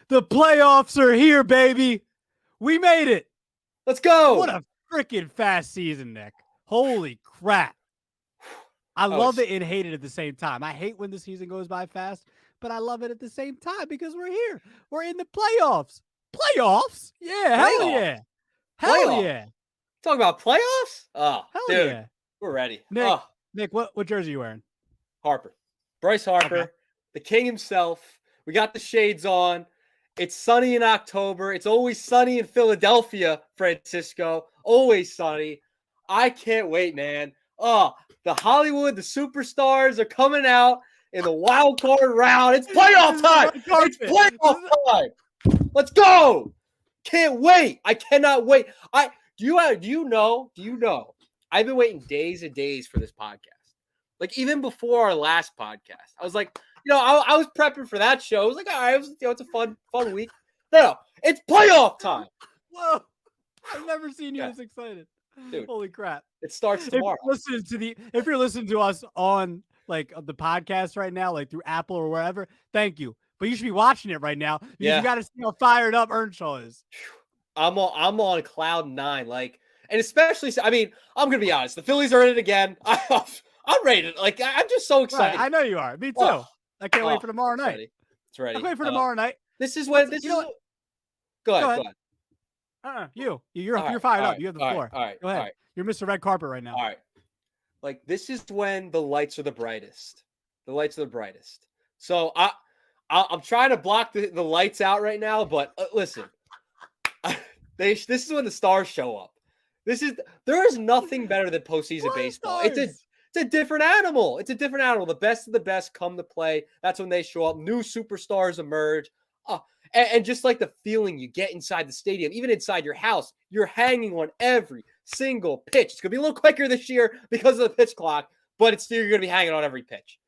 The playoffs are here, baby. We made it. Let's go. What a freaking fast season, Nick. Holy crap. I love it and hate it at the same time. I hate when the season goes by fast, but I love it at the same time because we're here. We're in the playoffs. Playoffs? Yeah, hell yeah. Hell yeah. Talk about playoffs? Oh, hell dude, yeah. We're ready. Nick, what jersey are you wearing? Harper. Bryce Harper, the king himself. We got the shades on. It's sunny in October. It's always sunny in Philadelphia, Francisco. Always sunny. I can't wait, man. The Hollywood, the superstars are coming out in the wild card round. It's playoff time. It's playoff time. Let's go. Can't wait. I cannot wait. Do you know? I've been waiting days and days for this podcast. Like even before our last podcast, I was like, I was prepping for that show. I was like, all right, it's a fun week. No, it's playoff time. Whoa. I've never seen you this excited. Dude, holy crap. It starts tomorrow. If you're listening to us on like the podcast right now, like through Apple or wherever, thank you. But you should be watching it right now because you got to see how fired up Earnshaw is. I'm on cloud 9. Like, and especially, I mean, I'm going to be honest. The Phillies are in it again. I'm ready to, like, I'm just so excited. Right, I know you are. Me too. I can't wait for tomorrow night. It's ready. I can't wait for tomorrow night. This is when, Go ahead. You're fired up. You have the floor. All right. Go ahead. You're Mr. Red Carpet right now. All right. Like, this is when the lights are the brightest. So I'm trying to block the lights out right now, but listen, this is when the stars show up. There is nothing better than postseason baseball. It's a different animal. The best of the best come to play. That's when they show up. New superstars emerge. And just like the feeling you get inside the stadium, even inside your house, you're hanging on every single pitch. It's going to be a little quicker this year because of the pitch clock, but it's still you're going to be hanging on every pitch.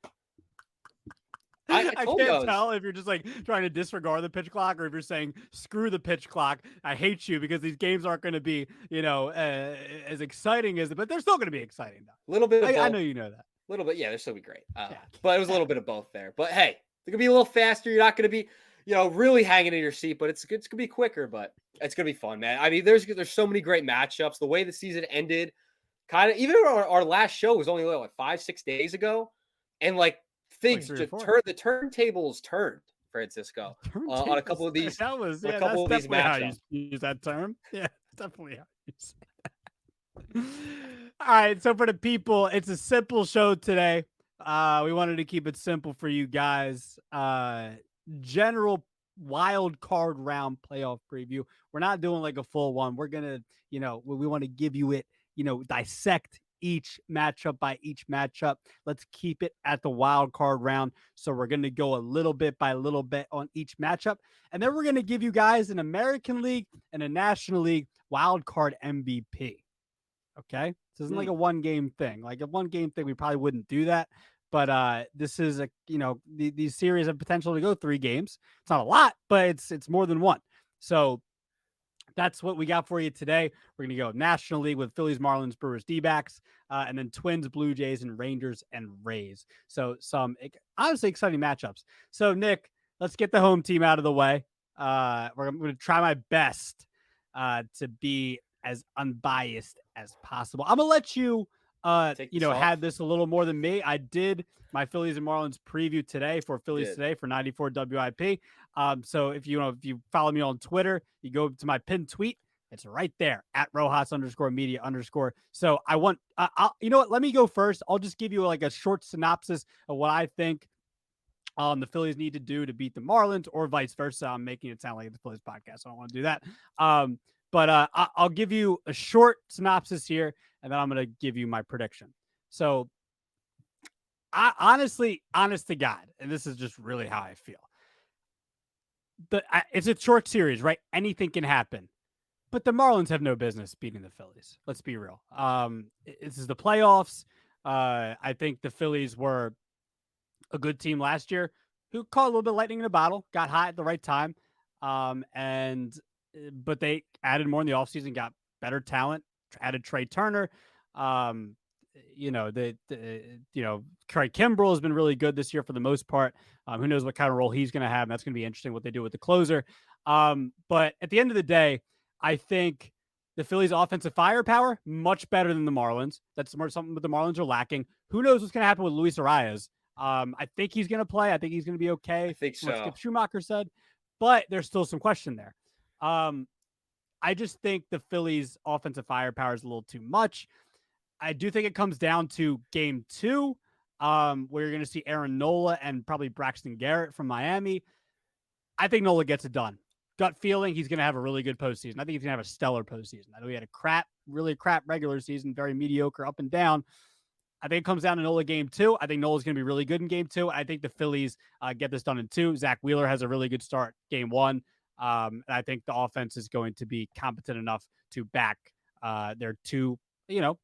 I can't tell if you're just like trying to disregard the pitch clock or if you're saying screw the pitch clock. I hate you because these games aren't going to be, as exciting as, but they're still going to be exciting though. A little bit. I know you know that. A little bit, yeah. They'll still be great. But it was a little bit of both there. But hey, they're gonna be a little faster. You're not gonna be, really hanging in your seat. But it's gonna be quicker. But it's gonna be fun, man. I mean, there's so many great matchups. The way the season ended, kind of even our last show was only like 5-6 days ago, and like things just the turntables turned, Francisco, on a couple of these. That was a couple of these matchups. How you use that term. Yeah, definitely how you use it. All right, so for the people, it's a simple show today. We wanted to keep it simple for you guys. General wild card round playoff preview. We're not doing like a full one. We're gonna, we want to give you it, dissect each matchup by each matchup. Let's keep it at the wild card round. So we're gonna go a little bit by little bit on each matchup, and then we're gonna give you guys an American League and a National League wild card MVP. Okay, this isn't like a one-game thing. Like a one-game thing, we probably wouldn't do that. But this is these series have potential to go 3 games. It's not a lot, but it's more than one. So that's what we got for you today. We're gonna go National League with Phillies, Marlins, Brewers, D-backs, and then Twins, Blue Jays, and Rangers and Rays. So some honestly exciting matchups. So Nick, let's get the home team out of the way. I'm going to try my best to be as unbiased as possible. I'm gonna let you had this a little more than me. I did my Phillies and Marlins preview today for Phillies Today for 94 WIP. So if you follow me on Twitter, you go to my pinned tweet. It's right there at Rojas_media_. So I want, you know what? Let me go first. I'll just give you like a short synopsis of what I think the Phillies need to do to beat the Marlins, or vice versa. I'm making it sound like the Phillies podcast. I don't want to do that. But I'll give you a short synopsis here, and then I'm going to give you my prediction. So, honest to God, and this is just really how I feel. It's a short series, right? Anything can happen. But the Marlins have no business beating the Phillies. Let's be real. This is the playoffs. I think the Phillies were a good team last year who caught a little bit of lightning in a bottle, got hot at the right time. But they added more in the offseason, got better talent, added Trey Turner, Craig Kimbrell has been really good this year for the most part. Who knows what kind of role he's going to have? And that's going to be interesting what they do with the closer. But at the end of the day, I think the Phillies' offensive firepower much better than the Marlins. That's more something that the Marlins are lacking. Who knows what's going to happen with Luis Arias? I think he's going to play. I think he's going to be okay. I think so. What Skip Schumacher said, but there's still some question there. I just think the Phillies' offensive firepower is a little too much. I do think it comes down to game 2, where you're going to see Aaron Nola and probably Braxton Garrett from Miami. I think Nola gets it done. Gut feeling, he's going to have a really good postseason. I think he's going to have a stellar postseason. I know he had a really crap regular season, very mediocre up and down. I think it comes down to Nola game 2. I think Nola's going to be really good in game 2. I think the Phillies get this done in 2. Zach Wheeler has a really good start game 1. And I think the offense is going to be competent enough to back their 2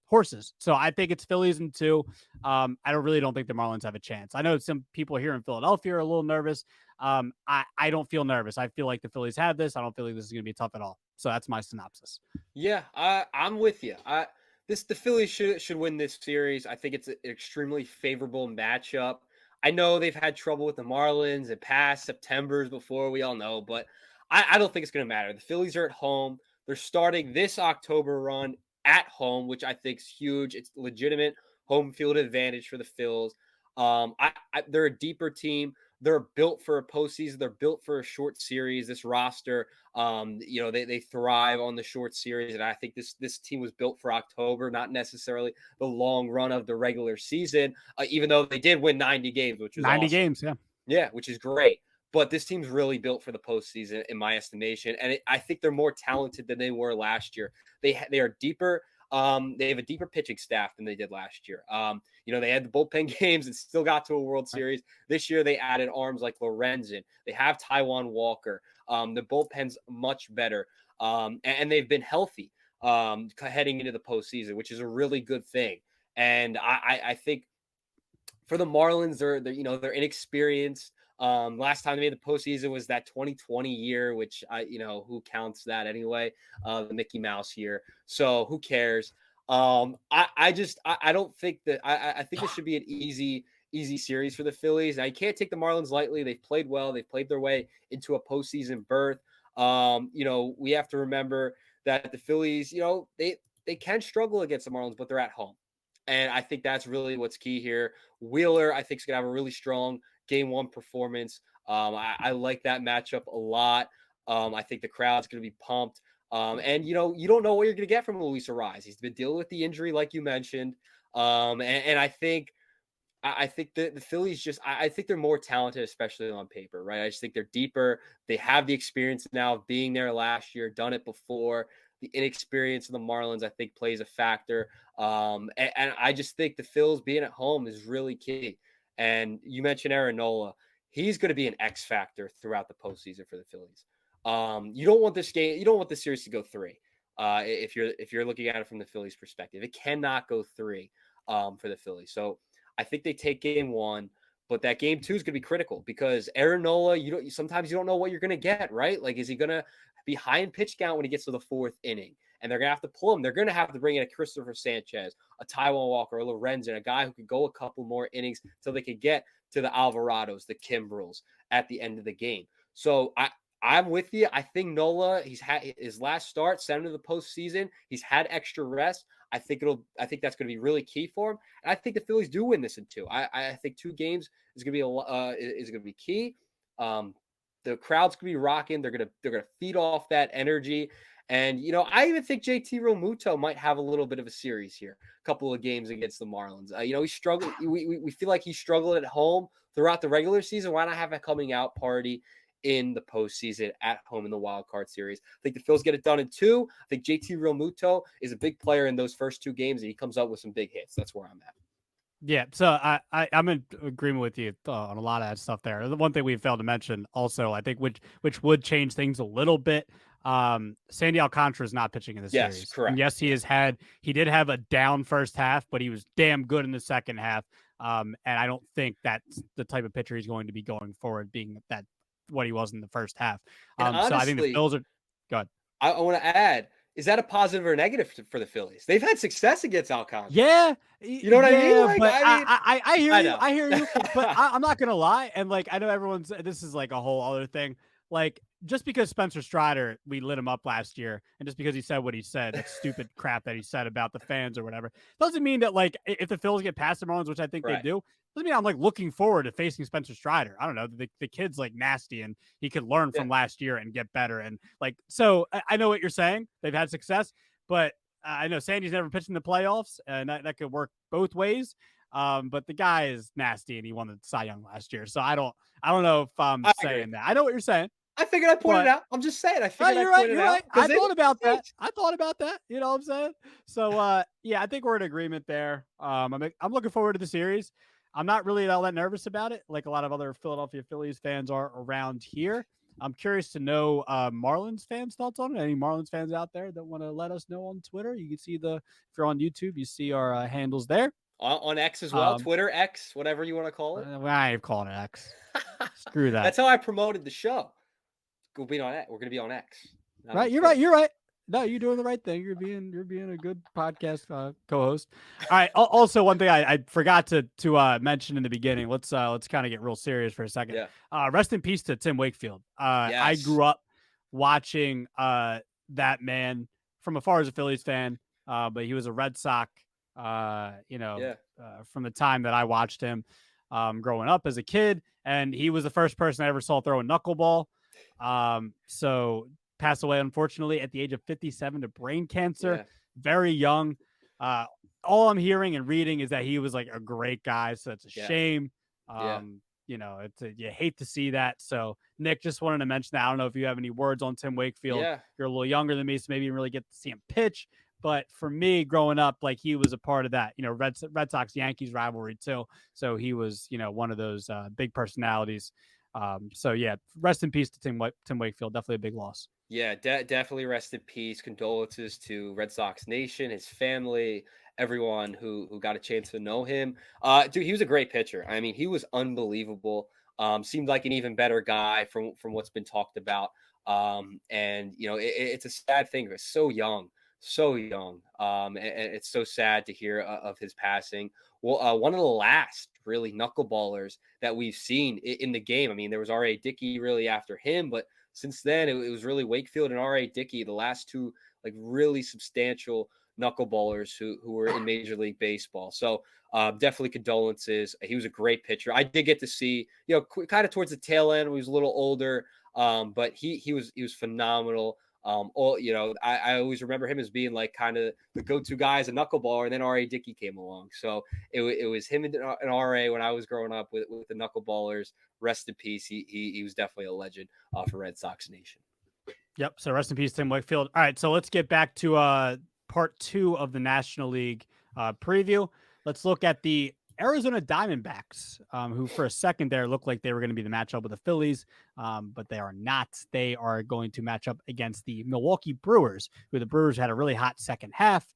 horses. So I think it's Phillies in 2. I don't think the Marlins have a chance. I know some people here in Philadelphia are a little nervous. I don't feel nervous. I feel like the Phillies have this. I don't feel like this is going to be tough at all. So that's my synopsis. Yeah, I'm with you. The Phillies should win this series. I think it's an extremely favorable matchup. I know they've had trouble with the Marlins in past Septembers before, we all know, but I don't think it's going to matter. The Phillies are at home. They're starting this October run at home, which I think is huge. It's legitimate home field advantage for the Phils. They're a deeper team. They're built for a postseason. They're built for a short series. This roster, they thrive on the short series, and I think this team was built for October, not necessarily the long run of the regular season. Even though they did win 90 games, which was 90 awesome. games, yeah, which is great. But this team's really built for the postseason, in my estimation, and I think they're more talented than they were last year. They are deeper. They have a deeper pitching staff than they did last year. They had the bullpen games and still got to a World Series. This year, they added arms like Lorenzen. They have Taijuan Walker. The bullpen's much better, and they've been healthy heading into the postseason, which is a really good thing. And I think for the Marlins, they're inexperienced. Last time they made the postseason was that 2020 year, which who counts that anyway? The Mickey Mouse year. So who cares? I don't think that I think this should be an easy series for the Phillies. Now you can't take the Marlins lightly. They've played well. They've played their way into a postseason berth. We have to remember that the Phillies, they can struggle against the Marlins, but they're at home. And I think that's really what's key here. Wheeler, I think, is going to have a really strong game 1 performance. I like that matchup a lot. I think the crowd's going to be pumped. And, you don't know what you're going to get from Luis Arias. He's been dealing with the injury, like you mentioned. And I think the Phillies I think they're more talented, especially on paper, right? I just think they're deeper. They have the experience now of being there last year, done it before. The inexperience of the Marlins, I think, plays a factor. And I just think the Phils being at home is really key. And you mentioned Aaron Nola. He's going to be an X factor throughout the postseason for the Phillies. You don't want this series to go 3. If you're looking at it from the Phillies' perspective, it cannot go 3 for the Phillies. So I think they take game 1, but that game 2 is going to be critical because Aaron Nola, sometimes you don't know what you're going to get, right? Like, is he going to be high in pitch count when he gets to the 4th inning? And they're going to have to pull him. They're going to have to bring in a Christopher Sanchez, a Taijuan Walker, a Lorenzen, a guy who could go a couple more innings so they could get to the Alvarados, the Kimbrels at the end of the game. So I'm with you. I think Nola, he's had his last start, sent him to the postseason. He's had extra rest. I think that's going to be really key for him. And I think the Phillies do win this in 2. I think 2 games is going to be key. The crowd's going to be rocking. They're going to feed off that energy. And, I even think JT Realmuto might have a little bit of a series here, a couple of games against the Marlins. He struggled. We feel like he struggled at home throughout the regular season. Why not have a coming out party in the postseason at home in the wild card series? I think the Phils get it done in 2. I think JT Realmuto is a big player in those first 2 games, and he comes up with some big hits. That's where I'm at. Yeah, so I'm in agreement with you on a lot of that stuff there. The one thing we failed to mention also, I think, which would change things a little bit. Sandy Alcantara is not pitching in this series. Yes, correct. And yes, he did have a down first half, but he was damn good in the second half. And I don't think that's the type of pitcher he's going to be going forward, being that what he was in the first half. Honestly, so I think the Phils are good. I want to add, is that a positive or a negative for the Phillies? They've had success against Alcantara. Yeah, You know what I mean? Like, but I mean, I hear you. know. I hear you. But I'm not gonna lie, and like I know everyone's. This is like a whole other thing. Like just because Spencer Strider, we lit him up last year, and just because he said what he said, that stupid crap that he said about the fans or whatever, doesn't mean that like if the Phillies get past the Marlins, which I think they do, doesn't mean I'm like looking forward to facing Spencer Strider. I don't know. The kid's like nasty, and he could learn from last year and get better. And like, so I know what you're saying. They've had success, but I know Sandy's never pitched in the playoffs, and that could work both ways. But the guy is nasty, and he won the Cy Young last year. So I don't know if I'm saying that. I know what you're saying. I figured I pointed out. I'm just saying. I figured you're I right. pointed You're out. right. I thought about that. I thought about that. You know what I'm saying? So yeah, I think we're in agreement there. I'm looking forward to the series. I'm not really all that nervous about it, like a lot of other Philadelphia Phillies fans are around here. I'm curious to know Marlins fans' thoughts on it. Any Marlins fans out there that want to let us know on Twitter? You can see if you're on YouTube, you see our handles there. On X as well, Twitter, X, whatever you want to call it. I ain't calling it X. Screw that. That's how I promoted the show. We're going to be on X. Right, you're right. You're right. No, you're doing the right thing. You're being a good podcast co-host. All right. Also, one thing I forgot to mention in the beginning. Let's kind of get real serious for a second. Yeah. Rest in peace to Tim Wakefield. Yes. I grew up watching that man from afar as a Phillies fan, but he was a Red Sox. From the time that I watched him growing up as a kid, and he was the first person I ever saw throw a knuckleball. So passed away, unfortunately, at the age of 57 to brain cancer, very young. All I'm hearing and reading is that he was like a great guy. So it's a shame. You hate to see that. So Nick, just wanted to mention that. I don't know if you have any words on Tim Wakefield. You're a little younger than me, so maybe you really get to see him pitch. But for me, growing up, like he was a part of that, Red Sox Yankees rivalry too. So he was, one of those big personalities. So yeah, rest in peace to Tim Wakefield. Definitely a big loss. Yeah, definitely rest in peace. Condolences to Red Sox Nation, his family, everyone who got a chance to know him. Dude, he was a great pitcher. I mean, he was unbelievable. Seemed like an even better guy from what's been talked about. It's a sad thing. He was so young. And it's so sad to hear of his passing. Well, one of the last really knuckleballers that we've seen in the game. I mean, there was R.A. Dickey really after him, but since then it was really Wakefield and R.A. Dickey, the last two like really substantial knuckleballers who were in Major League Baseball. So definitely condolences. He was a great pitcher. I did get to see, kind of towards the tail end when he was a little older, but he was phenomenal. I always remember him as being like kind of the go-to guy as a knuckleballer, and then R.A. Dickey came along. So it was him and R.A. when I was growing up with the knuckleballers. Rest in peace. He was definitely a legend for Red Sox Nation. Yep. So rest in peace, Tim Wakefield. All right. So let's get back to part 2 of the National League preview. Let's look at the Arizona Diamondbacks, who for a second there looked like they were going to be the matchup with the Phillies, but they are not. They are going to match up against the Milwaukee Brewers, who the Brewers had a really hot second half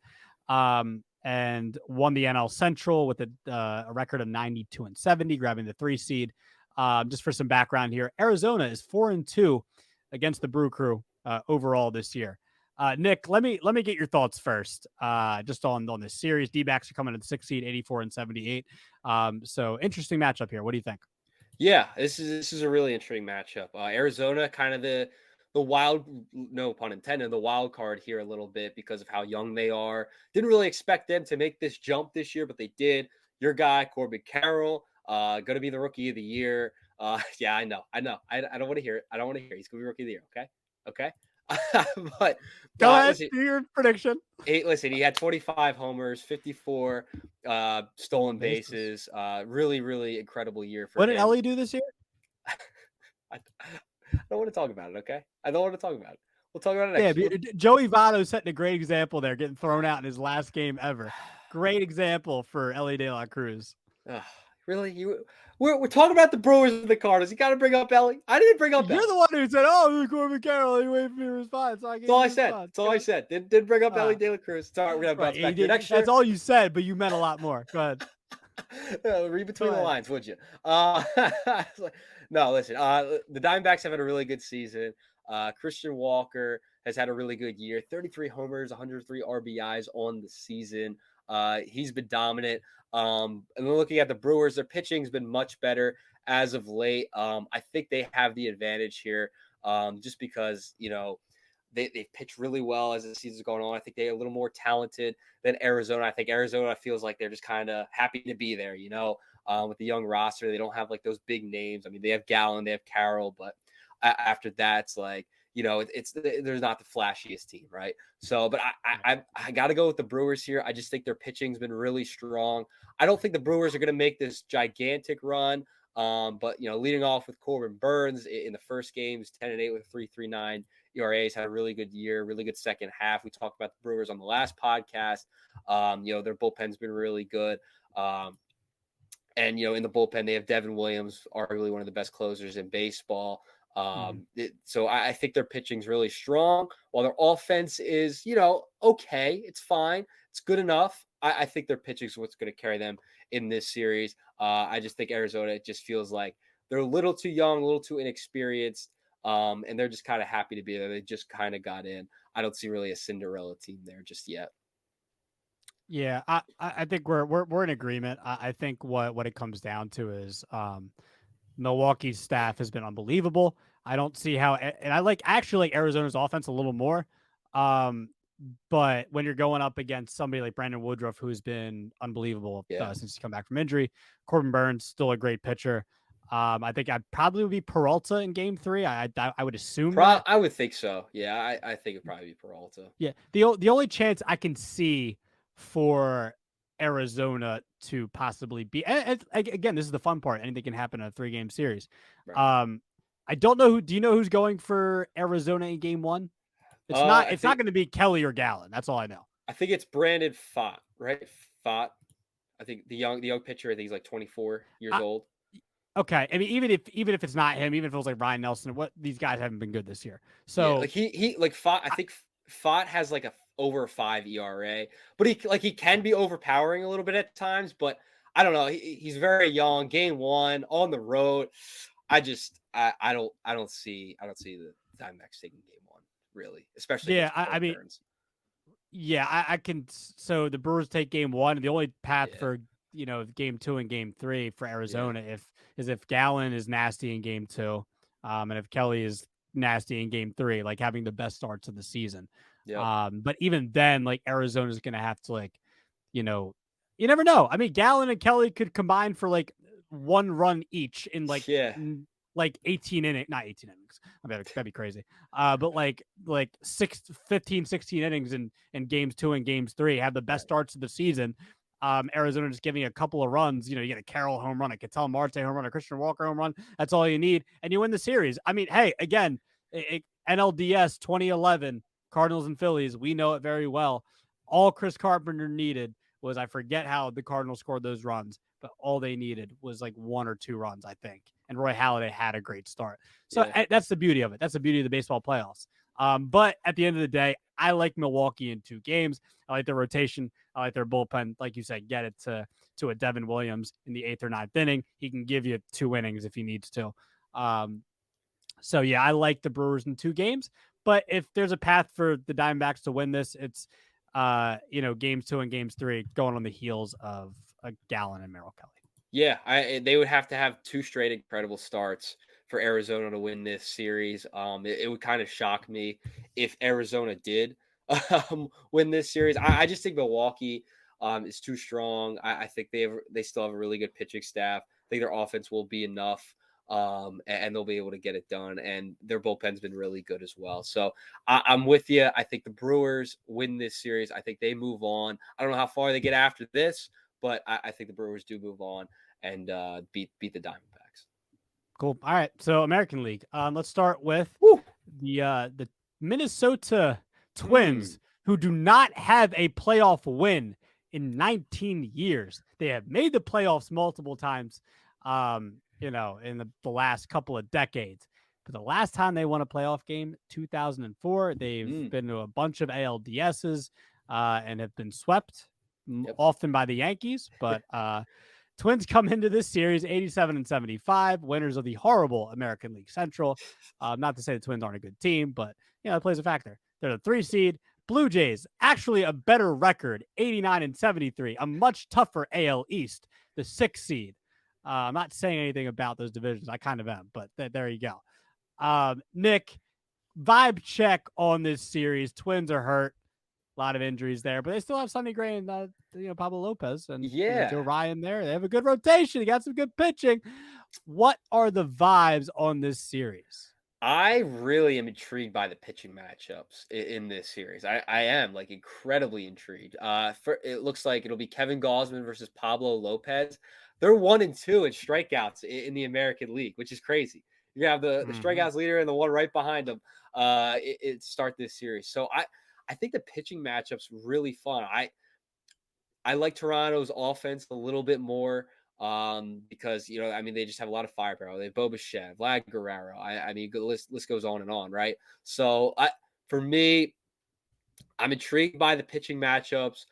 and won the NL Central with a record of 92-70, grabbing the 3 seed. Just for some background here, Arizona is 4-2 against the Brew Crew overall this year. Nick, let me get your thoughts first. Just on this series, D-backs are coming in the 6th seed, 84-78. So interesting matchup here. What do you think? Yeah, this is a really interesting matchup. Arizona, kind of the wild, no pun intended, the wild card here a little bit because of how young they are. Didn't really expect them to make this jump this year, but they did. Your guy, Corbin Carroll, going to be the rookie of the year. Yeah, I know. I don't want to hear it. He's going to be rookie of the year. Okay. But go ahead, do your prediction. He had 25 homers, 54 stolen bases. Really, really incredible year for him. What did Ellie do this year? I don't want to talk about it, okay? I don't want to talk about it. We'll talk about it next. Yeah, Joey Votto setting a great example there, getting thrown out in his last game ever. Great example for Ellie De La Cruz. Really? We're talking about the Brewers and the Cardinals. You got to bring up Ellie. I didn't bring up You're Ellie. the one who said, "Oh, Corbin Carroll." You wait for me to respond. So That's all I said. That's all I said. Didn't bring up Ellie De La Cruz. Sorry, we're gonna bounce back here next year. That's all you said, but you meant a lot more. Go ahead. Read between the lines, would you? No, listen. The Diamondbacks have had a really good season. Christian Walker has had a really good year. 33 homers, 103 RBIs on the season. He's been dominant. And then looking at the Brewers, their pitching's been much better as of late. I think they have the advantage here, just because they've pitched really well as the season's going on. I think they're a little more talented than Arizona. I think Arizona feels like they're just kind of happy to be there, with the young roster. They don't have like those big names. I mean, they have Gallen, they have Carroll, but after that, it's like, there's not the flashiest team, right? So, but I got to go with the Brewers here. I just think their pitching's been really strong. I don't think the Brewers are going to make this gigantic run. But leading off with Corbin Burns in the first games, 10-8 with 3.39 ERAs, had a really good year, really good second half. We talked about the Brewers on the last podcast. Their bullpen's been really good. And in the bullpen, they have Devin Williams, arguably one of the best closers in baseball. So I think their pitching's really strong, while their offense is, okay. It's fine. It's good enough. I think their pitching is what's going to carry them in this series. I just think Arizona, it just feels like they're a little too young, a little too inexperienced, and they're just kind of happy to be there. They just kind of got in. I don't see really a Cinderella team there just yet. Yeah, I think we're in agreement. I think what it comes down to is Milwaukee's staff has been unbelievable. I don't see how, and I actually like Arizona's offense a little more. But when you're going up against somebody like Brandon Woodruff, who's been unbelievable since he's come back from injury, Corbin Burns still a great pitcher. I think I'd probably would be Peralta in Game 3. I would assume that. I would think so. Yeah, I think it'd probably be Peralta. Yeah, the only chance I can see for Arizona to possibly be, and again, this is the fun part. Anything can happen in a 3-game series. Right. I don't know do you know who's going for Arizona in Game 1? It's not going to be Kelly or Gallen. That's all I know. I think it's Brandon Pfaadt, right? Pfaadt. I think the young pitcher. I think he's like 24 years old. Okay, I mean, even if it's not him, even if it was like Ryan Nelson, these guys haven't been good this year. So he Pfaadt. I think Pfaadt has like a over 5 ERA, but he can be overpowering a little bit at times. But I don't know. He's very young. Game 1 on the road. I don't see the Diamondbacks taking Game 1 really, especially. Yeah, I mean, yeah, I can. So the Brewers take Game 1, and the only path for Game 2 and Game 3 for Arizona if Gallen is nasty in Game 2, and if Kelly is nasty in Game 3, like having the best starts of the season. Yep. But even then, like Arizona is going to have to you never know. I mean, Gallen and Kelly could combine for like 1 run each in like 18 innings, not 18 innings. I mean, that'd be crazy. But like 15, 16 innings in Games 2 and Games 3, have the best starts of the season. Arizona just giving a couple of runs, you get a Carroll home run, a Ketel Marte home run, a Christian Walker home run. That's all you need, and you win the series. I mean, hey, again, NLDS 2011, Cardinals and Phillies, we know it very well. All Chris Carpenter needed was, I forget how the Cardinals scored those runs, but all they needed was like 1 or 2 runs, I think. And Roy Halladay had a great start. So that's the beauty of it. That's the beauty of the baseball playoffs. But at the end of the day, I like Milwaukee in 2 games. I like their rotation. I like their bullpen. Like you said, get it to a Devin Williams in the 8th or 9th inning. He can give you 2 innings if he needs to. So yeah, I like the Brewers in 2 games. But if there's a path for the Diamondbacks to win this, it's Games 2 and Games 3 going on the heels of a Gallen and Merrill Kelly. Yeah, they would have to have 2 straight incredible starts for Arizona to win this series. It would kind of shock me if Arizona did win this series. I just think Milwaukee is too strong. I think they still have a really good pitching staff. I think their offense will be enough, and they'll be able to get it done. And their bullpen's been really good as well. So I'm with you. I think the Brewers win this series. I think they move on. I don't know how far they get after this, but I think the Brewers do move on and beat the Diamondbacks. Cool. All right. So American League. Let's start with the Minnesota Twins, who do not have a playoff win in 19 years. They have made the playoffs multiple times, in the last couple of decades. But the last time they won a playoff game, 2004, they've been to a bunch of ALDSs and have been swept often by the Yankees. But Twins come into this series 87-75, winners of the horrible American League Central. Not to say the Twins aren't a good team, but it plays a factor. They're the 3 seed. Blue Jays, actually a better record, 89-73, a much tougher AL East, the 6 seed. I'm not saying anything about those divisions. I kind of am, but there you go. Nick, vibe check on this series. Twins are hurt. A lot of injuries there, but they still have Sonny Gray and Pablo Lopez and Joe Ryan there. They have a good rotation. They got some good pitching. What are the vibes on this series? I really am intrigued by the pitching matchups in this series. I am like incredibly intrigued. It looks like it'll be Kevin Gausman versus Pablo Lopez. They're 1-2 in strikeouts in the American League, which is crazy. You have the strikeouts leader and the one right behind him start this series. So I think the pitching matchup's really fun. I like Toronto's offense a little bit more because they just have a lot of firepower. They have Bo Bichette, Vlad Guerrero. The list goes on and on, right? So for me, I'm intrigued by the pitching matchups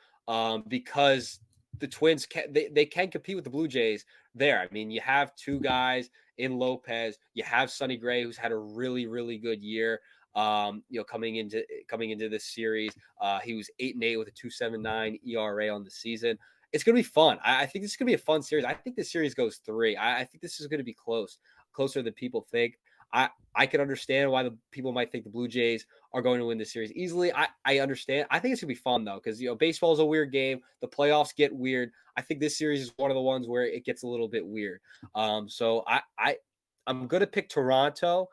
because the Twins they can compete with the Blue Jays there. I mean, you have two guys in Lopez. You have Sonny Gray, who's had a really, really good year. Coming into this series, he was 8-8 with a 2.79 ERA on the season. It's going to be fun. I think this is going to be a fun series. I think this series goes 3. I think this is going to be closer than people think. I can understand why the people might think the Blue Jays are going to win this series easily. I understand. I think it's going to be fun though, because baseball is a weird game. The playoffs get weird. I think this series is one of the ones where it gets a little bit weird. So I'm going to pick Toronto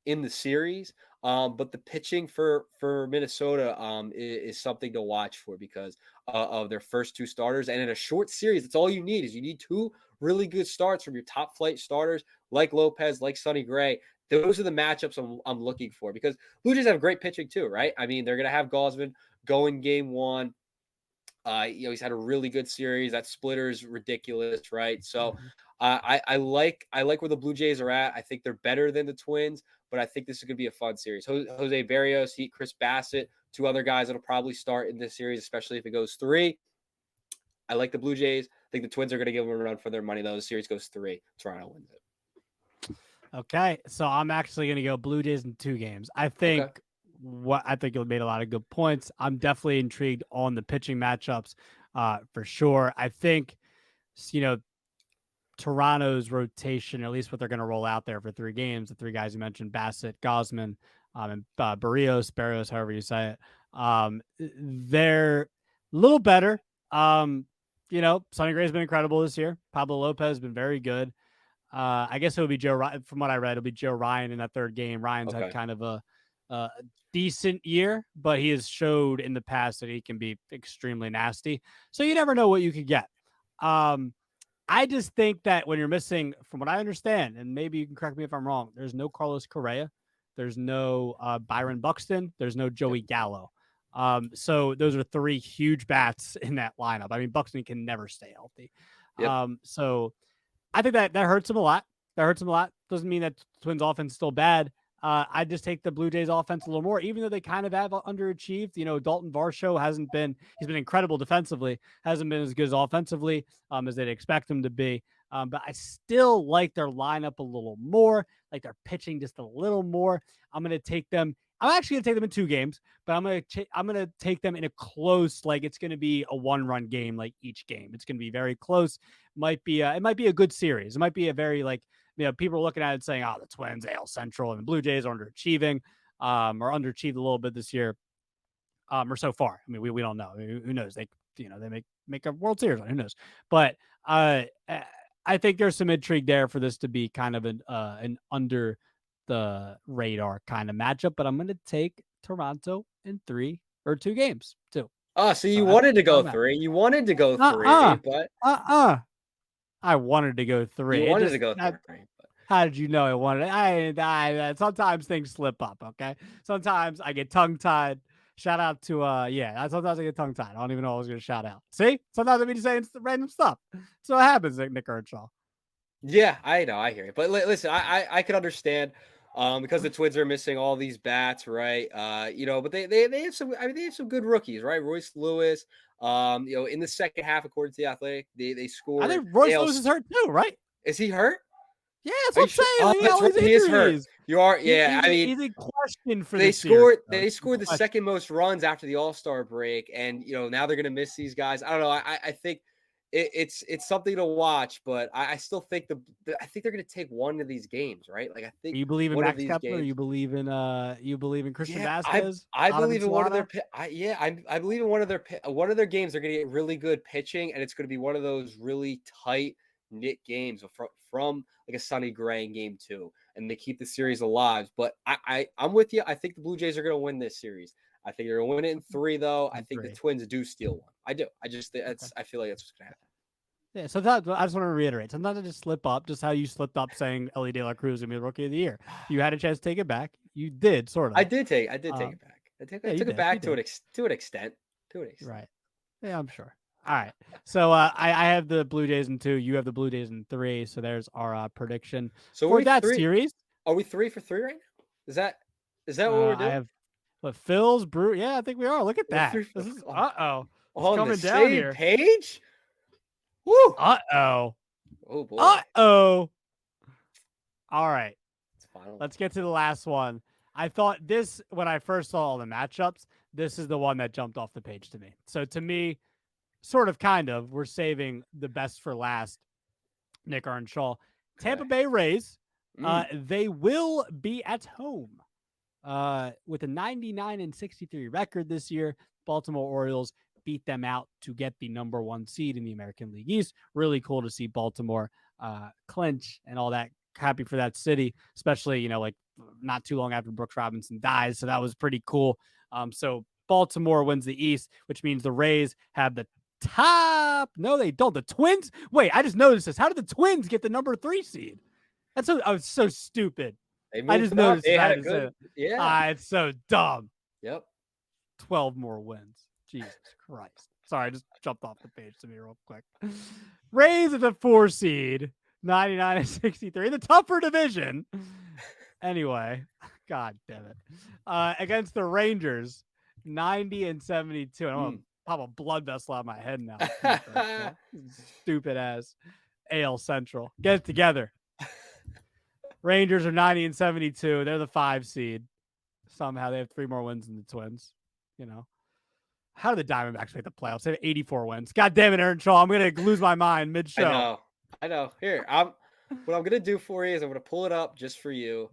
in the series. But the pitching for Minnesota is something to watch for because of their first 2 starters. And in a short series, that's all you need is you need 2 really good starts from your top flight starters like Lopez, like Sonny Gray. Those are the matchups I'm looking for because Blue Jays have great pitching too, right? I mean, they're going to have Gausman go in game 1. He's had a really good series. That splitter is ridiculous, right? So I like where the Blue Jays are at. I think they're better than the Twins, but I think this is going to be a fun series. Jose Barrios, Chris Bassett, 2 other guys that'll probably start in this series, especially if it goes 3. I like the Blue Jays. I think the Twins are going to give them a run for their money, though. The series goes 3. Toronto wins it. Okay, so I'm actually going to go Blue Jays in 2 games. I think you made a lot of good points. I'm definitely intrigued on the pitching matchups for sure. I think, Toronto's rotation, at least what they're going to roll out there for 3 games, the 3 guys you mentioned, Bassett, Gausman, and Barrios, however you say it, they're a little better. Sonny Gray's been incredible this year. Pablo Lopez has been very good. I guess it would be Joe Ryan. From what I read, it'll be Joe Ryan in that 3rd game. Ryan's had kind of a decent year, but he has showed in the past that he can be extremely nasty. So you never know what you could get. I just think that when you're missing, from what I understand, and maybe you can correct me if I'm wrong, there's no Carlos Correa, there's no Byron Buxton, there's no Joey Gallo. So those are 3 huge bats in that lineup. I mean, Buxton can never stay healthy. Yep. So I think that hurts him a lot. Doesn't mean that Twins offense is still bad. I just take the Blue Jays offense a little more, even though they kind of have underachieved. Dalton Varsho he's been incredible defensively, hasn't been as good as offensively as they'd expect him to be. But I still like their lineup a little more, like their pitching just a little more. I'm actually going to take them in 2 games, but I'm going to take them in a close, like it's going to be a 1-run game, like each game. It's going to be very close. It might be a good series. It might be a very people are looking at it saying, the Twins, AL Central, and the Blue Jays are underachieving, or underachieved a little bit this year, or so far. I mean, we don't know. Who knows? They make a World Series. Who knows? But I think there's some intrigue there for this to be kind of an under the radar kind of matchup. But I'm going to take Toronto in 2 games too. Oh, so you wanted to go 3. You wanted to go 3, but I wanted to go 3. You wanted to go 3. How did you know I wanted it? I sometimes things slip up, okay? Sometimes I get tongue-tied. Shout out to, sometimes I get tongue-tied. I don't even know what I was going to shout out. See? Sometimes I mean saying random stuff. So it happens, Nick Earnshaw. Yeah, I know. I hear you. But listen, I can understand because the Twins are missing all these bats, right? But they have some, they have some good rookies, right? Royce Lewis, in the second half, according to the Athletic, they scored. I think Royce Lewis is hurt too, right? Is he hurt? Yeah, that's what I'm saying. That's right. He is hurt. You are, yeah. He's in question for they this series, scored. though. They scored the Question. second most runs after the All-Star break, and now they're going to miss these guys. I don't know. I think it's something to watch, but I still think I think they're going to take one of these games, right? Like I think You believe in one of Max these Kepler? games. You believe in Christian Yeah, Vasquez? I Donovan believe in one of their Solano? I believe in one of their games. They're going to get really good pitching, and it's going to be one of those really tight knit games from like a Sonny Gray in game 2, and they keep the series alive. But I'm with you. I think the Blue Jays are going to win this series. I think they're going to win it in 3, though. I think the Twins do steal one. I do. I just I feel like that's what's going to happen. Yeah, so I just want to reiterate. Sometimes I just slip up, just how you slipped up saying Ellie De La Cruz is going to be the Rookie of the Year. You had a chance to take it back. You did, sort of. I did take it back. I took it back to an extent. Right. Yeah, I'm sure. All right. So I have the Blue Jays in 2. You have the Blue Jays in 3. So there's our prediction for that series. Are we 3 for 3 right now? Is that what we're doing? I have Phil's Brew. Yeah, I think we are. Look at that. This is on coming the down same here. Page. Woo! Oh boy. All right. Let's get to the last one. I thought this when I first saw all the matchups. This is the one that jumped off the page to me. So to me, sort of, kind of, we're saving the best for last. Nick Earnshaw, Tampa Bay Rays. They will be at home with a 99-63 record this year. Baltimore Orioles beat them out to get the number 1 seed in the American League East. Really cool to see Baltimore clinch and all that. Happy for that city, especially, like not too long after Brooks Robinson dies. So that was pretty cool. So Baltimore wins the East, which means the Rays have the top. No, they don't. The Twins. Wait, I just noticed this. How did the Twins get the number 3 seed? I was so stupid. I just noticed. They had a good. Yeah. It's so dumb. Yep. 12 more wins. Jesus Christ. Sorry, I just jumped off the page to me real quick. Rays at the 4 seed, 99-63, the tougher division. Anyway, God damn it. Against the Rangers, 90-72. I'm going to pop a blood vessel out of my head now. Stupid ass AL Central. Get it together. Rangers are 90-72. They're the 5 seed. Somehow they have 3 more wins than the Twins. How did the Diamondbacks make the playoffs? They have 84 wins. God damn it, Earnshaw. I'm going to lose my mind mid-show. I know. Here, what I'm going to do for you is I'm going to pull it up just for you.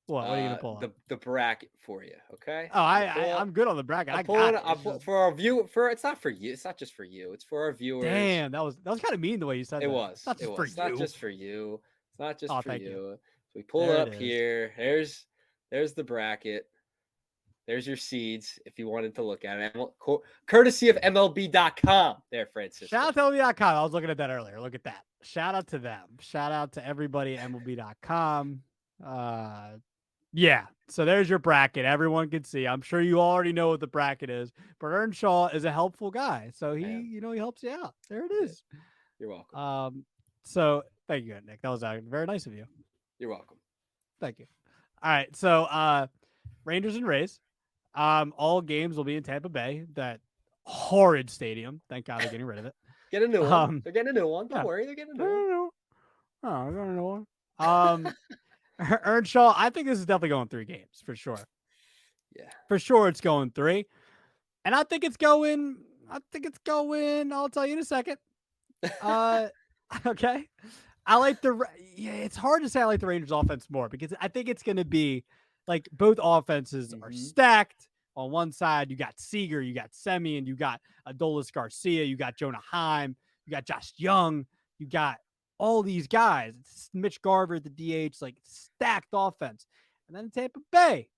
What are you going to pull up? The bracket for you, okay? Oh, I'm good on the bracket. For our view. It's not for you. It's not just for you. It's for our viewers. Damn, that was kind of mean the way you said that. It was. It's not just for you. It's not just for you. So we pull it up here. There's the bracket. There's your seeds if you wanted to look at it. Courtesy of MLB.com there, Francisco. Shout out to MLB.com. I was looking at that earlier. Look at that. Shout out to them. Shout out to everybody at MLB.com. Yeah. So there's your bracket. Everyone can see. I'm sure you already know what the bracket is, but Earnshaw is a helpful guy. So he helps you out. There it is. You're welcome. So thank you, Nick. That was very nice of you. You're welcome. Thank you. All right. So Rangers and Rays. All games will be in Tampa Bay, that horrid stadium. Thank God they're getting rid of it. Get a new one. They're getting a new one. Don't worry, they're getting a new one. Oh, they're getting a new one. Earnshaw, I think this is definitely going 3 games for sure. Yeah. For sure it's going 3. And I think it's going, I'll tell you in a second. Okay. I like it's hard to say I like the Rangers offense more because I think it's going to be like both offenses are stacked. On one side, you got Seager, you got Semien, you got Adolis Garcia, you got Jonah Heim, you got Josh Young, you got all these guys. It's Mitch Garver at the DH, like stacked offense. And then in Tampa Bay,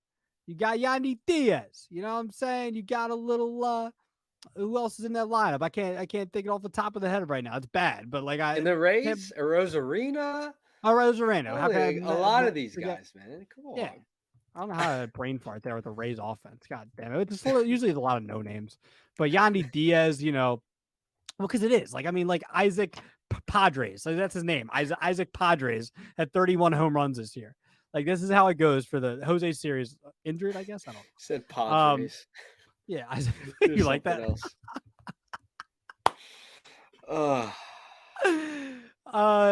you got Yandy Diaz. You know what I'm saying? You got a little who else is in that lineup? I can't think it off the top of the head right now. It's bad, but in the Rays, Rosarina. Rosarino. A lot of these guys, man. Come on. Yeah. I don't know how to brain fart there with the Rays offense. God damn it. It's usually a lot of no names. But Yandy Diaz, because it is. Like Isaac Padres. Like that's his name. Isaac Padres had 31 home runs this year. Like this is how it goes for the Jose series. Injured, I guess. I don't know. Said Padres. Yeah, Isaac. You like that?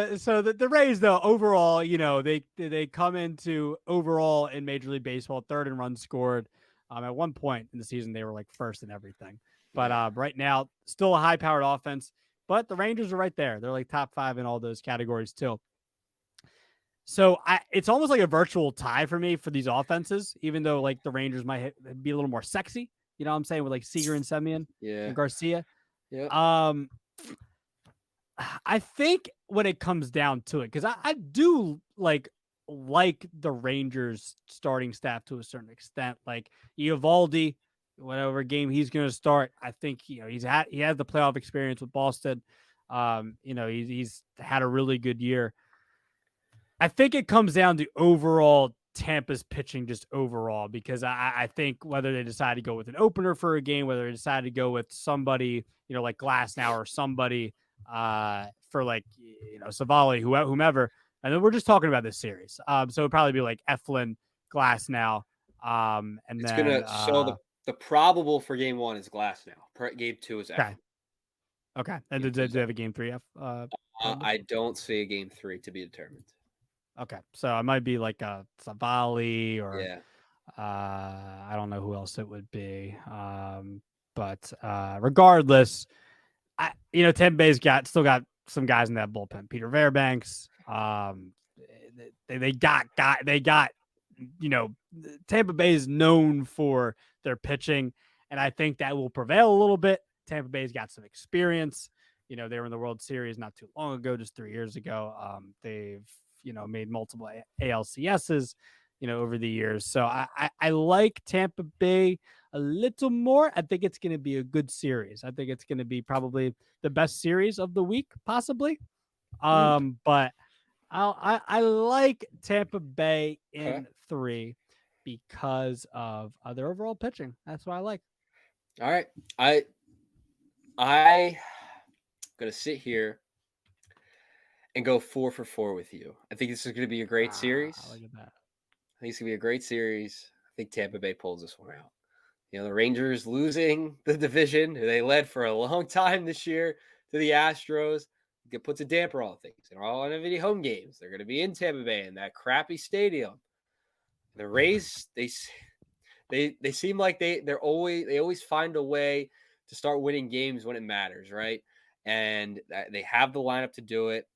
the Rays though overall, they come into overall in Major League Baseball third in runs scored. At one point in the season they were like first in everything, but right now still a high powered offense. But the Rangers are right there; they're like top 5 in all those categories too. So it's almost like a virtual tie for me for these offenses, even though like the Rangers might be a little more sexy. You know what I'm saying, with like Seager and Semien and Garcia. Yeah. I think when it comes down to it, because I do like the Rangers starting staff to a certain extent, like Eovaldi, whatever game he's going to start. I think he has the playoff experience with Boston. He's had a really good year. I think it comes down to overall Tampa's pitching just overall, because I think whether they decide to go with an opener for a game, whether they decide to go with somebody, like Glasnow or somebody for like, Savali, whomever. And then we're just talking about this series. So it'd probably be like Eflin, Glasnow. And it's then going to show the probable for game 1 is Glasnow. Game 2 is Eflin. Okay. And did they have a game 3? I don't see a game 3 to be determined. Okay, so I might be like a Savali or Yeah. I don't know who else it would be. But regardless, Tampa Bay's still got some guys in that bullpen. Peter Fairbanks. They got Tampa Bay is known for their pitching, and I think that will prevail a little bit. Tampa Bay's got some experience. They were in the World Series not too long ago, just 3 years ago. They've made multiple ALCSs, over the years. So I like Tampa Bay a little more. I think it's going to be a good series. I think it's going to be probably the best series of the week, possibly. But I like Tampa Bay in 3 because of their overall pitching. That's what I like. All right. I going to sit here and go 4 for 4 with you. I think this is going to be a great series. Look at that. I think it's going to be a great series. I think Tampa Bay pulls this one out. The Rangers losing the division, they led for a long time this year to the Astros. It puts a damper on things. They're all on MLB home games. They're going to be in Tampa Bay in that crappy stadium. The Rays, they seem like they always find a way to start winning games when it matters, right? And they have the lineup to do it.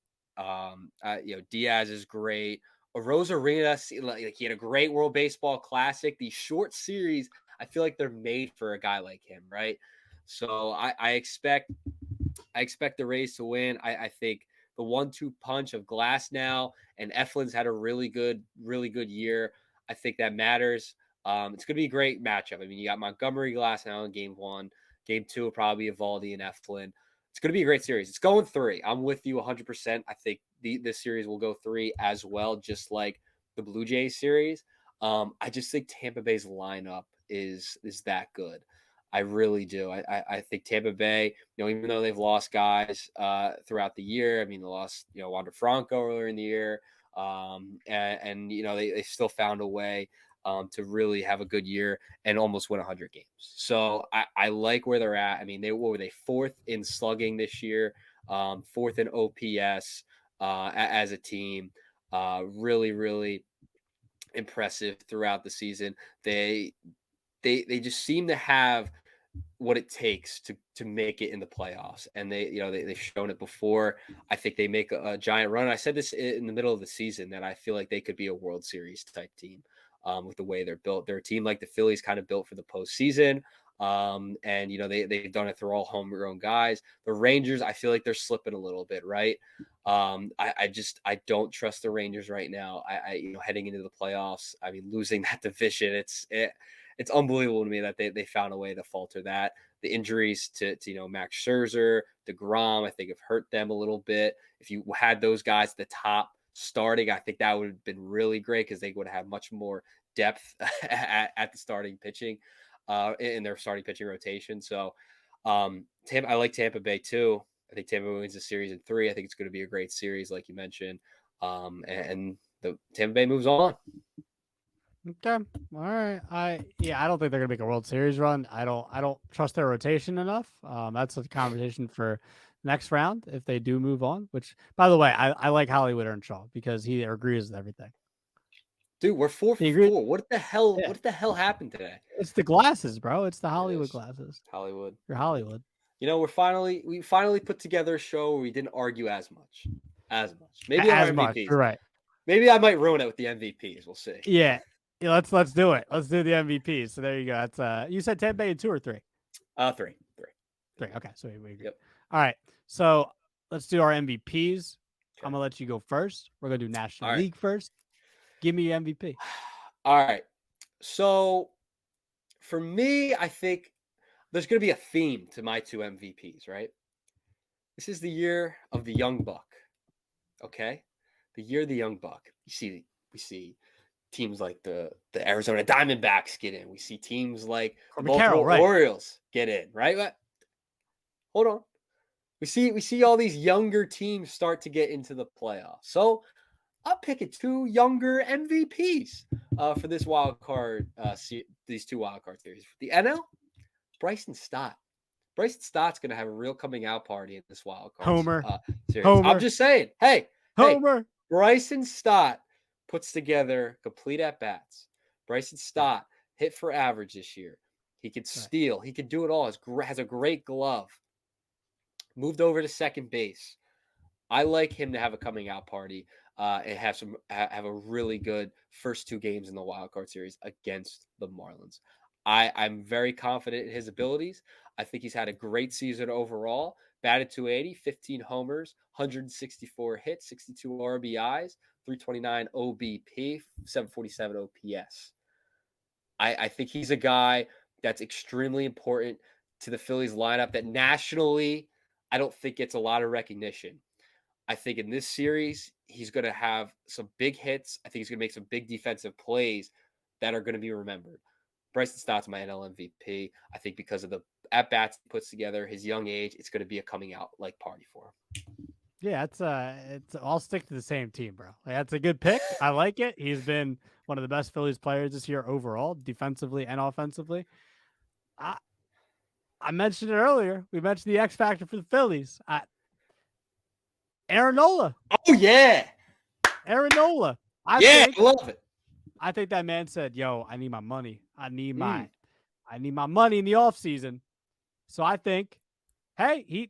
Diaz is great. Arozarena, like he had a great World Baseball Classic. These short series, I feel like they're made for a guy like him, right? So I expect the Rays to win. I think the 1-2 punch of Glasnow and Eflin's had a really good year. I think that matters. It's going to be a great matchup. I mean, you got Montgomery, Glasnow in game 1. Game 2 will probably be Eovaldi and Eflin. It's going to be a great series. It's going 3. I'm with you 100%. I think this series will go 3 as well, just like the Blue Jays series. I just think Tampa Bay's lineup is that good. I really do. I think Tampa Bay, even though they've lost guys throughout the year, I mean, they lost, Wander Franco earlier in the year, and they still found a way to really have a good year and almost win 100 games. So I like where they're at. I mean, what were they, 4th in slugging this year, 4th in OPS as a team. Really, really impressive throughout the season. They just seem to have what it takes to make it in the playoffs, and they've shown it before. I think they make a giant run. I said this in the middle of the season that I feel like they could be a World Series type team with the way they're built. They're a team like the Phillies, kind of built for the postseason. And they've done it through all homegrown guys. The Rangers, I feel like they're slipping a little bit, right? I don't trust the Rangers right now. Heading into the playoffs, I mean, losing that division, it's unbelievable to me that they found a way to falter that. The injuries to Max Scherzer, DeGrom, I think have hurt them a little bit. If you had those guys at the top starting, I think that would have been really great because they would have much more depth at the starting pitching in their starting pitching rotation. So I like Tampa Bay too. I think Tampa Bay wins the series in 3. I think it's going to be a great series, like you mentioned. And the Tampa Bay moves on. Okay. All right. I don't think they're gonna make a World Series run. I don't trust their rotation enough. That's a conversation for next round if they do move on. Which, by the way, I like Hollywood Earnshaw because he agrees with everything. Dude, we're 4 for 4. What the hell? Yeah. What the hell happened today? It's the glasses, bro. It's the Hollywood glasses. Hollywood. You're Hollywood. You know, we finally put together a show where we didn't argue as much. Maybe as our much. MVPs. You're right. Maybe I might ruin it with the MVPs. We'll see. Yeah. Let's do it. Let's do the MVPs. So there you go. That's you said Tampa Bay 2 or 3? 3. Okay, so we agree. Yep. All right. So let's do our MVPs. Okay. I'm gonna let you go first. We're gonna do National League first. Give me your MVP. All right. So for me, I think there's going to be a theme to my 2 MVPs, right? This is the year of the young buck. Okay? The year of the young buck. We see teams like the Arizona Diamondbacks get in. We see teams like the Baltimore Orioles get in, right? But hold on. We see all these younger teams start to get into the playoffs. So I'm picking 2 younger MVPs for this wild card. These 2 wild card series. The NL, Bryson Stott. Bryson Stott's going to have a real coming out party in this wild card series. Homer. I'm just saying. Hey, Bryson Stott puts together complete at bats. Bryson Stott hit for average this year. He could steal. He could do it all. Has a great glove. Moved over to second base. I like him to have a coming out party. And have a really good first 2 games in the wild card series against the Marlins. I'm very confident in his abilities. I think he's had a great season overall. Batted .280, 15 homers, 164 hits, 62 RBIs, 329 OBP, 747 OPS. I think he's a guy that's extremely important to the Phillies lineup that nationally I don't think gets a lot of recognition. I think in this series, he's going to have some big hits. I think he's going to make some big defensive plays that are going to be remembered. Bryson Stott's my NL MVP. I think because of the at-bats he puts together, his young age, it's going to be a coming-out like party for him. Yeah, it's I'll stick to the same team, bro. That's a good pick. I like it. He's been one of the best Phillies players this year overall, defensively and offensively. I mentioned it earlier. We mentioned the X factor for the Phillies. Aaron Nola. Oh, yeah. Aaron Nola. I love it. I think that man said, yo, I need my money. I need my money in the offseason. So I think, hey,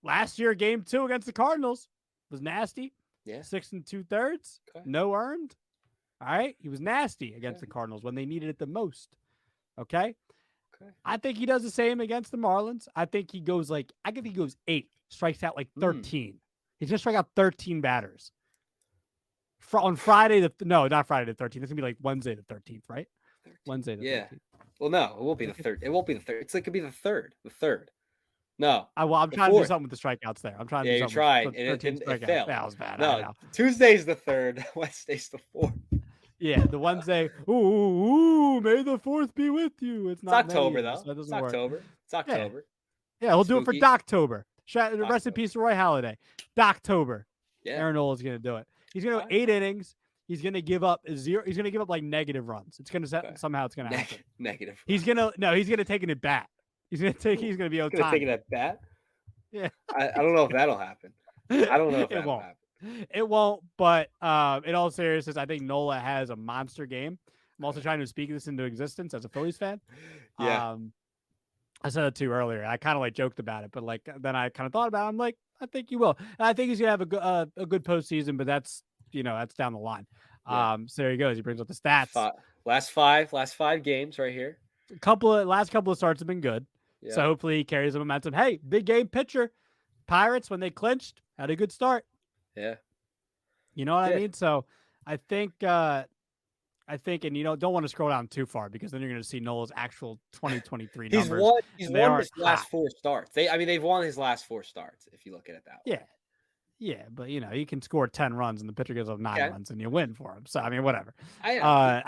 last year, game 2 against the Cardinals was nasty. Yeah. 6 2/3. Okay. No earned. All right. He was nasty against the Cardinals when they needed it the most. Okay. I think he does the same against the Marlins. I think he goes 8, strikes out like 13. He's going to strike out 13 batters. On Friday, not Friday the 13th. It's going to be like Wednesday the 13th, right? 13th. Wednesday the 13th. Well, no, it won't be the 3rd. It won't be the 3rd. It's like it could be the 3rd. The 3rd. No. I'm trying to do something with the strikeouts there. I'm trying to do something. Yeah, you tried. It failed. That was bad. No, Tuesday's the 3rd. Wednesday's the 4th. Yeah, the Wednesday. Ooh, may the 4th be with you. It's not October, May, though. So it's October. It's October. Yeah, we'll do it for Doctober. Rest in peace to Roy Halladay. Doctober. Yeah. Aaron Nola is going to do it. He's going to go 8 innings. He's going to give up 0. He's going to give up like negative runs. It's going to somehow it's going to happen. Negative. He's going to take an at bat. He's going to be Ohtani. Take it at bat? Yeah. I don't know if that'll happen. I don't know if that'll happen. It won't, but in all seriousness, I think Nola has a monster game. I'm also trying to speak this into existence as a Phillies fan. Yeah. I said it too earlier. I kind of joked about it, but then I kind of thought about it. I'm like, I think you will. And I think he's gonna have a good postseason, but that's down the line. Yeah. So there he goes. He brings up the stats. Last five games right here. Last couple of starts have been good. Yeah. So hopefully he carries the momentum. Hey, big game pitcher. Pirates, when they clinched, had a good start. Yeah. You know what I mean? So I think, and don't want to scroll down too far because then you're going to see Nola's actual 2023 numbers. He's won his last 4 starts. They've won his last 4 starts if you look at it that way. Yeah, but you can score 10 runs and the pitcher gives up 9 runs and you win for him. So I mean, whatever. I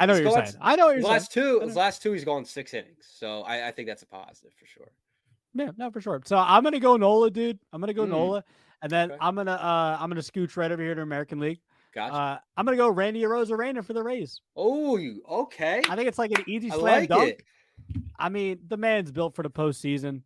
know what you're saying. I know what you're saying. His last 2, he's gone 6 innings. So I think that's a positive for sure. Yeah, no, for sure. So I'm gonna go Nola, dude. I'm gonna go Nola, and then I'm gonna scooch right over here to American League. Gotcha. I'm gonna go Randy Arozarena for the Rays. Oh, okay. I think it's like an easy slam dunk. I mean, the man's built for the postseason.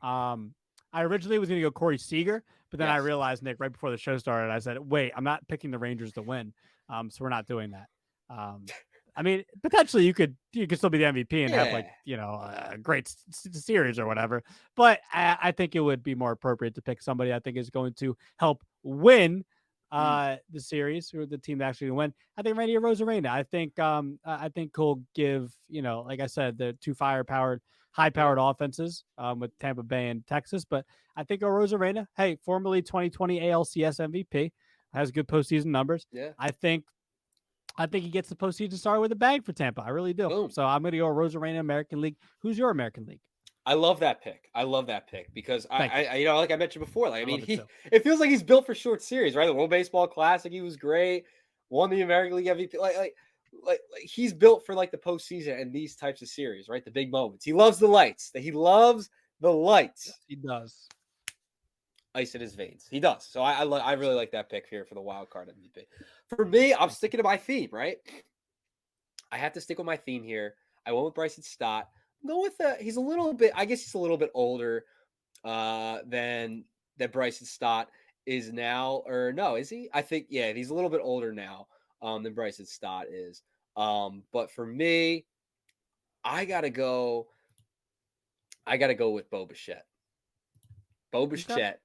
I I originally was going to go Corey Seager, but then I Yes. realized, Nick, right before the show started, I said, wait, I'm not picking the Rangers to win. So we're not doing that. I mean, potentially you could still be the MVP and have like, a great series or whatever. But I think it would be more appropriate to pick somebody I think is going to help win the series, or the team that actually win. I think Randy Arozarena. I think he'll give, like I said, the two high-powered offenses with Tampa Bay and Texas. But I think Arozarena, hey, formerly 2020 ALCS MVP, has good postseason numbers. Yeah. I think he gets the postseason started with a bang for Tampa. I really do. Boom. So I'm going to go Arozarena, American League. Who's your American League? I love that pick. Because I like I mentioned before, like I mean, it feels like he's built for short series, right? The World Baseball Classic, he was great, won the American League MVP. Like he's built for like the postseason and these types of series, right? The big moments. He loves the lights. He loves the lights. He does. Ice in his veins. He does. So I really like that pick here for the wild card MVP. For me, I'm sticking to my theme, right? I have to stick with my theme here. I went with Bryson Stott. Go with he's a little bit, I guess he's a little bit older than Bryson Stott is now, or no, is he? I think, yeah, he's a little bit older now than Bryson Stott is. But for me, I gotta go with Bo Bichette. Bo Bichette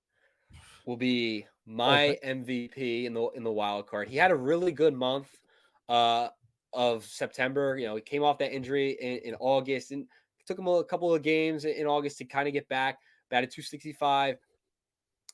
will be my MVP in the wild card. He had a really good month of September. He came off that injury in August, and it took him a couple of games in August to kind of get back. Batted .265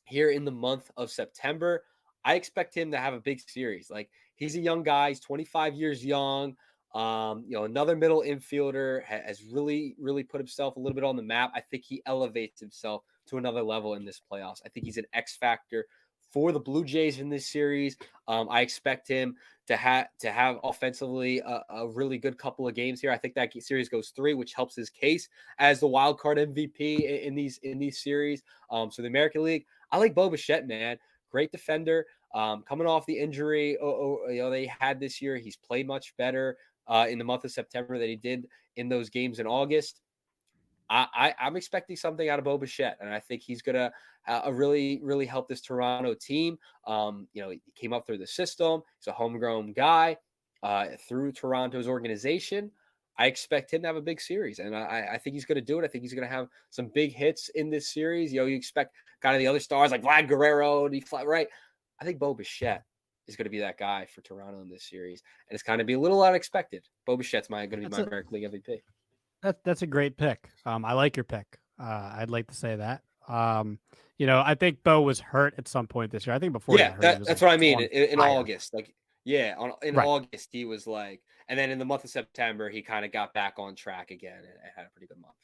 here in the month of September. I expect him to have a big series. Like, he's a young guy. He's 25 years young. Another middle infielder has really, really put himself a little bit on the map. I think he elevates himself to another level in this playoffs. I think he's an X factor for the Blue Jays in this series. I expect him to have offensively a really good couple of games here. I think that series goes 3, which helps his case as the wild card MVP in these series. So the American League, I like Bo Bichette, man. Great defender. Coming off the injury they had this year, he's played much better in the month of September than he did in those games in August. I'm expecting something out of Bo Bichette, and I think he's gonna really, really help this Toronto team. He came up through the system. He's a homegrown guy through Toronto's organization. I expect him to have a big series, and I think he's going to do it. I think he's going to have some big hits in this series. You expect kind of the other stars like Vlad Guerrero to fly right. I think Bo Bichette is going to be that guy for Toronto in this series, and it's kind of be a little unexpected. Bo Bichette's going to be my American League MVP. That's a great pick. I like your pick. I'd like to say that. I think Bo was hurt at some point this year. I think before. Yeah, that's what I mean. In August, August he was like, and then in the month of September he kind of got back on track again and had a pretty good month.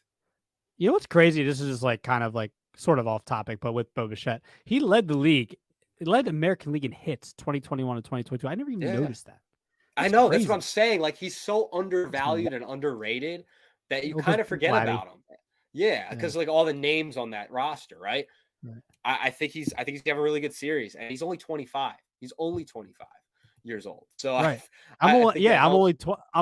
You know what's crazy? This is just like kind of like sort of off topic, but with Bo Bichette, he led the league. He led the American League in hits 2021 and 2022. I never even noticed that. I know. Crazy. That's what I'm saying. Like, he's so undervalued and underrated that you kind of forget about him. Yeah, because like all the names on that roster, right? I think he's gonna have a really good series, and he's only 25. He's only 25 years old. So I'm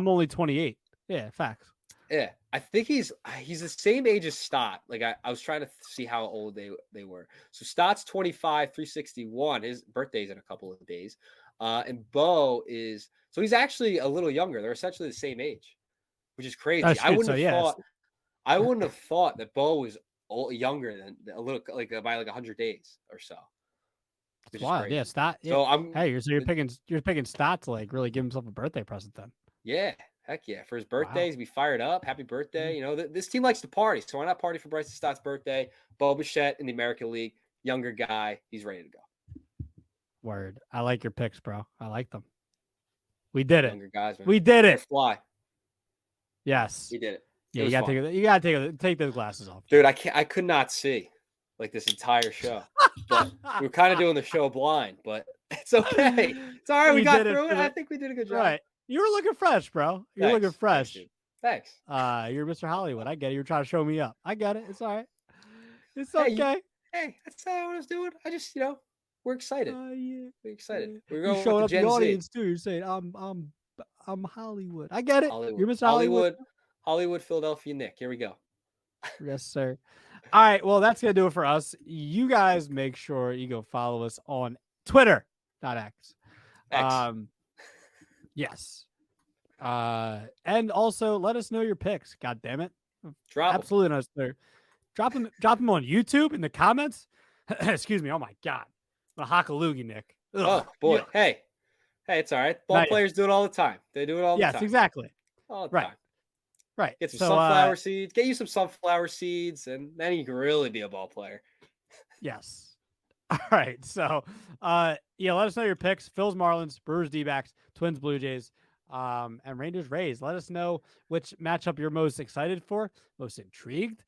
only 28. Yeah, facts. Yeah, I think he's the same age as Stott. Like I was trying to see how old they were. So Stott's 25, 361. His birthday's in a couple of days, and Bo is he's actually a little younger. They're essentially the same age, which is crazy. I wouldn't have thought that Bo was younger than a little by 100 days or so. That's wild. Yeah, Stott. Yeah. So you're picking Stott to like really give himself a birthday present then. Yeah. Heck yeah. For his birthdays, be fired up. Happy birthday. This team likes to party. So why not party for Bryson Stott's birthday? Bo Bichette in the American League, younger guy. He's ready to go. Word. I like your picks, bro. I like them. We did it. Younger guys, man. We did it. Fly. Yes. We did it. Yeah, you gotta take those glasses off. Dude, I could not see like this entire show. But we were kind of doing the show blind, but it's okay. It's all right. We got through it. I think we did a good job. Right. You were looking fresh, bro. You're looking fresh. Thanks. You're Mr. Hollywood. I get it. You're trying to show me up. I get it. It's all right. It's okay. Hey, that's what I was doing. I just, we're excited. Yeah. We're excited. We're going showing up the audience too. You're saying I'm Hollywood. I get it. Hollywood. You're Mr. Hollywood. Hollywood, Philadelphia, Nick. Here we go. Yes, sir. All right. Well, that's going to do it for us. You guys make sure you go follow us on Twitter, not X. Yes. And also let us know your picks. God damn it. Absolutely not there. Drop them on YouTube in the comments. Excuse me. Oh my God. I'm a hockaloogie, Nick. Ugh, oh boy. Yeah. Hey, it's all right. Ball players do it all the time. They do it all the time. Yes, exactly. All the time. Right. Get some sunflower seeds. Get you some sunflower seeds, and then you can really be a ball player. Yes. All right. So, let us know your picks. Phil's Marlins, Brewers D-backs, Twins Blue Jays, and Rangers Rays. Let us know which matchup you're most excited for, most intrigued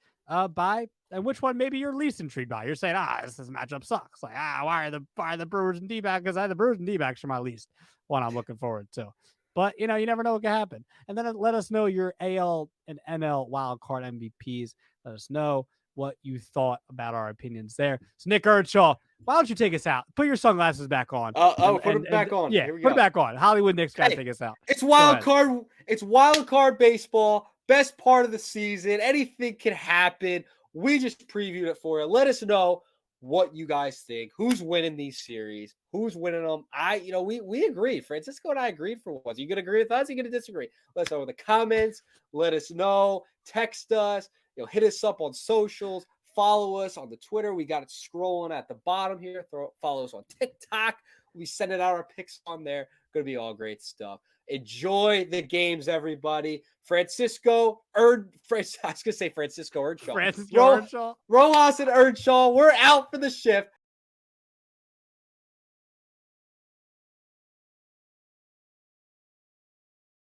by, and which one maybe you're least intrigued by. You're saying, this matchup sucks. Like, why are the Brewers and D-backs? Because the Brewers and D-backs are my least one I'm looking forward to. But, you never know what can happen. And then let us know your AL and NL wildcard MVPs. Let us know what you thought about our opinions there. So, Nick Earnshaw, why don't you take us out? Put your sunglasses back on. Put them back on. Yeah, put it back on. Hollywood Nick's got to take us out. It's wild card. It's wild card baseball. Best part of the season. Anything can happen. We just previewed it for you. Let us know what you guys think. Who's winning these series? Who's winning them? We agreed. Francisco and I agreed for once. You gonna agree with us? You gonna disagree? Let us know in the comments. Let us know. Text us. Hit us up on socials. Follow us on the Twitter. We got it scrolling at the bottom here. Follow us on TikTok. We sending out our picks on there. Gonna be all great stuff. Enjoy the games, everybody. Francisco Earnshaw. Rojas and Earnshaw. We're out for the shift.